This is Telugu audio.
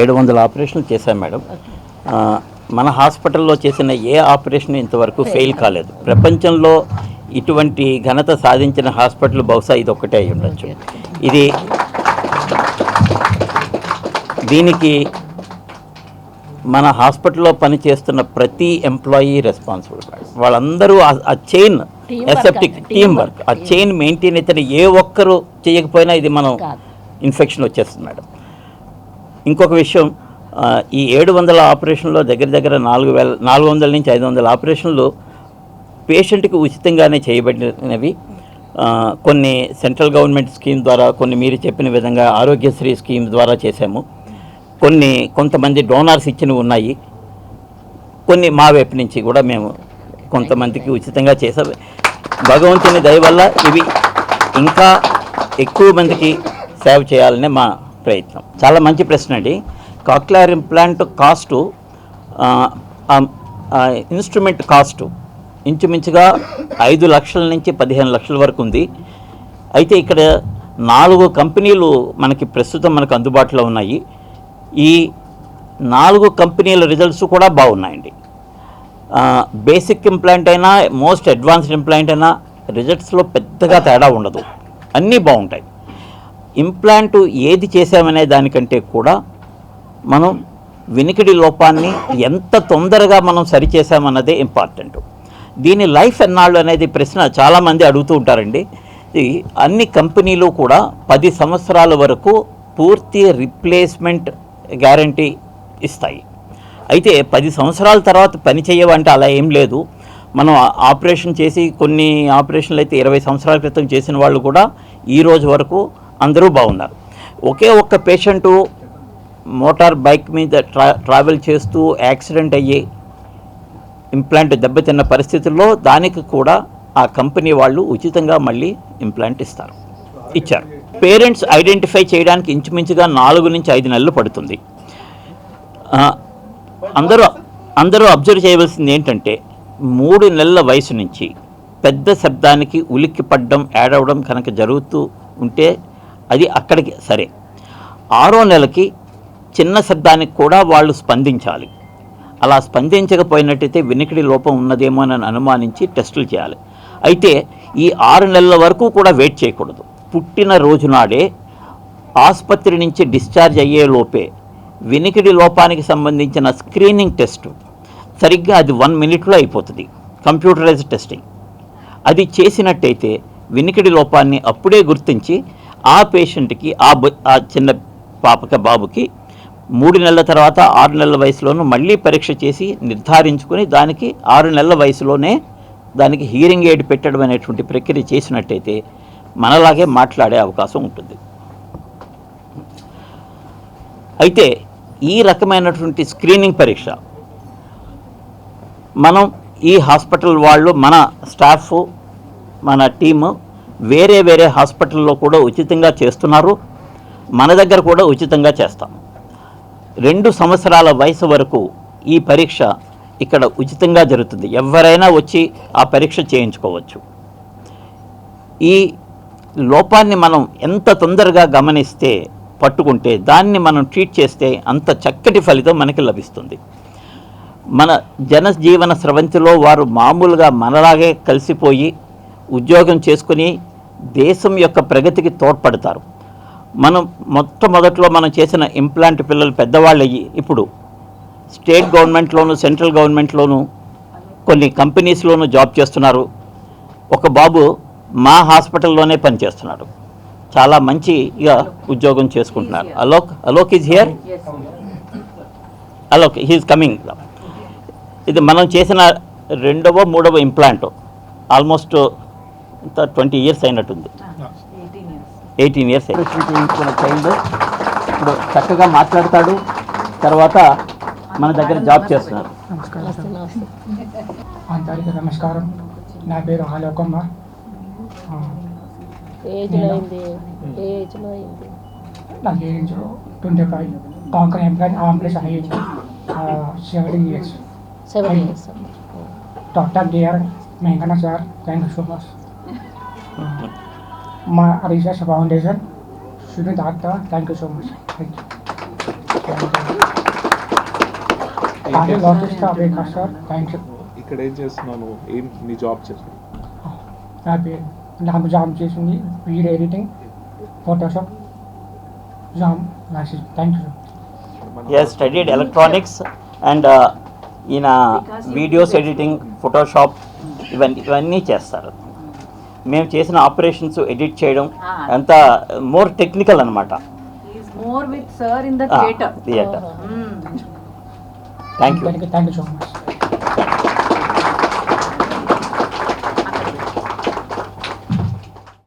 700 ఆపరేషన్లు చేశాం మేడం. మన హాస్పిటల్లో చేసిన ఏ ఆపరేషన్ ఇంతవరకు ఫెయిల్ కాలేదు. ప్రపంచంలో ఇటువంటి ఘనత సాధించిన హాస్పిటల్ బహుశా ఇది ఒక్కటే అయి ఉండొచ్చు. దీనికి మన హాస్పిటల్లో పనిచేస్తున్న ప్రతి ఎంప్లాయీ రెస్పాన్సిబుల్. వాళ్ళందరూ ఆ చైన్ అసెప్టిక్ టీమ్ వర్క్, ఆ చైన్ మెయింటైన్ అయితే ఏ ఒక్కరు చేయకపోయినా ఇది మనం ఇన్ఫెక్షన్ వచ్చేస్తుంది మేడం. ఇంకొక విషయం, ఈ 700 ఆపరేషన్లో దగ్గర 400 నుంచి 500 ఆపరేషన్లు పేషెంట్కి ఉచితంగానే చేయబడినవి. కొన్ని సెంట్రల్ గవర్నమెంట్ స్కీమ్ ద్వారా, కొన్ని మీరు చెప్పిన విధంగా ఆరోగ్యశ్రీ స్కీమ్ ద్వారా చేశాము. కొంతమంది డోనార్స్ ఇచ్చినవి ఉన్నాయి. కొన్ని మా వైపు నుంచి కూడా మేము కొంతమందికి ఉచితంగా చేసాము. భగవంతుని దయ వల్ల ఇవి ఇంకా ఎక్కువ మందికి సేవ చేయాలనే మా ప్రయత్నం. చాలా మంచి ప్రశ్న అండి. Cochlear implant cost, instrument cost ఇంచుమించుగా 5 లక్షల నుంచి 15 లక్షల వరకు ఉంది. అయితే ఇక్కడ 4 కంపెనీలు ప్రస్తుతం మనకు అందుబాటులో ఉన్నాయి. ఈ 4 కంపెనీల రిజల్ట్స్ కూడా బాగున్నాయండి. బేసిక్ ఇంప్లాంట్ అయినా, మోస్ట్ అడ్వాన్స్డ్ ఇంప్లాంట్ అయినా రిజల్ట్స్లో పెద్దగా తేడా ఉండదు, అన్నీ బాగుంటాయి. ఇంప్లాంటు ఏది చేసామనే దానికంటే కూడా మనం వినికిడి లోపాన్ని ఎంత తొందరగా మనం సరిచేసామన్నదే ఇంపార్టెంట్. దీని లైఫ్ ఎన్నాళ్ళు అనేది ప్రశ్న చాలామంది అడుగుతూ ఉంటారండి. అన్ని కంపెనీలు కూడా 10 సంవత్సరాల వరకు పూర్తి రిప్లేస్మెంట్ గ్యారంటీ ఇస్తాయి. అయితే 10 సంవత్సరాల తర్వాత పని చేయవంటే అలా ఏం లేదు. మనం ఆపరేషన్ చేసి, కొన్ని ఆపరేషన్లు అయితే 20 సంవత్సరాల క్రితం చేసిన వాళ్ళు కూడా ఈ రోజు వరకు అందరూ బాగున్నారు. ఒకే ఒక్క పేషెంటు మోటార్ బైక్ మీద ట్రావెల్ చేస్తూ యాక్సిడెంట్ అయ్యి ఇంప్లాంట్ దెబ్బతిన్న పరిస్థితుల్లో దానికి కూడా ఆ కంపెనీ వాళ్ళు ఉచితంగా మళ్ళీ ఇంప్లాంట్ ఇచ్చారు. పేరెంట్స్ ఐడెంటిఫై చేయడానికి ఇంచుమించుగా 4 నుంచి 5 నెలలు పడుతుంది. అందరూ అబ్జర్వ్ చేయవలసింది ఏంటంటే, 3 నెలల వయసు నుంచి పెద్ద శబ్దానికి ఉలిక్కి పడడం, ఏడవడం కనుక జరుగుతూ ఉంటే అది అక్కడికి సరే. 6వ నెలకి చిన్న శబ్దానికి కూడా వాళ్ళు స్పందించాలి. అలా స్పందించకపోయినట్టయితే వినికిడి లోపం ఉన్నదేమో అని అనుమానించి టెస్టులు చేయాలి. అయితే ఈ 6 నెలల వరకు కూడా వెయిట్ చేయకూడదు. పుట్టిన రోజునాడే ఆసుపత్రి నుంచి డిశ్చార్జ్ అయ్యే లోపే వినికిడి లోపానికి సంబంధించిన స్క్రీనింగ్ టెస్టు సరిగ్గా అది 1 మినిట్లో అయిపోతుంది, కంప్యూటరైజ్డ్ టెస్టింగ్. అది చేసినట్టయితే వినికిడి లోపాన్ని అప్పుడే గుర్తించి ఆ పేషెంట్కి, ఆ చిన్న బాబుకి 3 నెలల తర్వాత 6 నెలల వయసులోనూ మళ్ళీ పరీక్ష చేసి నిర్ధారించుకొని దానికి 6 నెలల వయసులోనే దానికి హీరింగ్ ఎయిడ్ పెట్టడం అనేటువంటి ప్రక్రియ చేసినట్టయితే మనలాగే మాట్లాడే అవకాశం ఉంటుంది. అయితే ఈ రకమైనటువంటి స్క్రీనింగ్ పరీక్ష మనం ఈ హాస్పిటల్ వాళ్ళు, మన స్టాఫ్, మన టీము వేరే హాస్పిటల్లో కూడా ఉచితంగా చేస్తున్నారు. మన దగ్గర కూడా ఉచితంగా చేస్తాం. 2 సంవత్సరాల వయసు వరకు ఈ పరీక్ష ఇక్కడ ఉచితంగా జరుగుతుంది. ఎవరైనా వచ్చి ఆ పరీక్ష చేయించుకోవచ్చు. ఈ లోపాన్ని మనం ఎంత తొందరగా గమనిస్తే, పట్టుకుంటే, దాన్ని మనం ట్రీట్ చేస్తే అంత చక్కటి ఫలితం మనకి లభిస్తుంది. మన జనజీవన స్రవంతిలో వారు మామూలుగా మనలాగే కలిసిపోయి ఉద్యోగం చేసుకుని దేశం యొక్క ప్రగతికి తోడ్పడతారు. మొట్టమొదట్లో మనం చేసిన ఇంప్లాంట్ పిల్లలు పెద్దవాళ్ళు అయ్యి ఇప్పుడు స్టేట్ గవర్నమెంట్లోను, సెంట్రల్ గవర్నమెంట్లోను, కొన్ని కంపెనీస్లోనూ జాబ్ చేస్తున్నారు. ఒక బాబు మా హాస్పిటల్లోనే పనిచేస్తున్నాడు. చాలా మంచిగా ఉద్యోగం చేసుకుంటున్నారు. Alok is here. Alok he is coming. ఇది మనం చేసిన 2వ 3వ ఇంప్లాంట్. ఆల్మోస్ట్ 20 ఇయర్స్ అయినట్టుంది. 18 ఇయర్స్ చేయించుకున్న చైల్డ్ ఇప్పుడు చక్కగా మాట్లాడతాడు. తర్వాత మన దగ్గర జాబ్ చేస్తున్నారు. అందరికీ నమస్కారం. నా పేరు ఆలోకమ్మ. నాకు ఏజ్ 25. కాంకర్ ఎంప్లాయ్ ఆంప్లెస్ age 7 years. Doctor DR Venkanna sir, thank you so much. మా research foundation, Sridhar, thank you so much. Thank you. College లాజిస్ట్ అబేకా సార్ థ్యాంక్ యూ ఇక్కడ ఏం చేస్తున్నాను, ఏం నీ జాబ్ చేస్తున్నాను? నా పేరు నాకు జాబ్ చేసింది వీడియో ఎడిటింగ్, ఫోటోషాప్ జాబ్ రాసి thank you sir. he has studied electronics and ఈయన వీడియోస్ ఎడిటింగ్, ఫోటోషాప్ ఇవన్నీ చేస్తారు. మేము చేసిన ఆపరేషన్స్ ఎడిట్ చేయడం అంతా మోర్ టెక్నికల్ అనమాట. He's more with sir in the theatre. Theatre. Thank you. Thank you so much.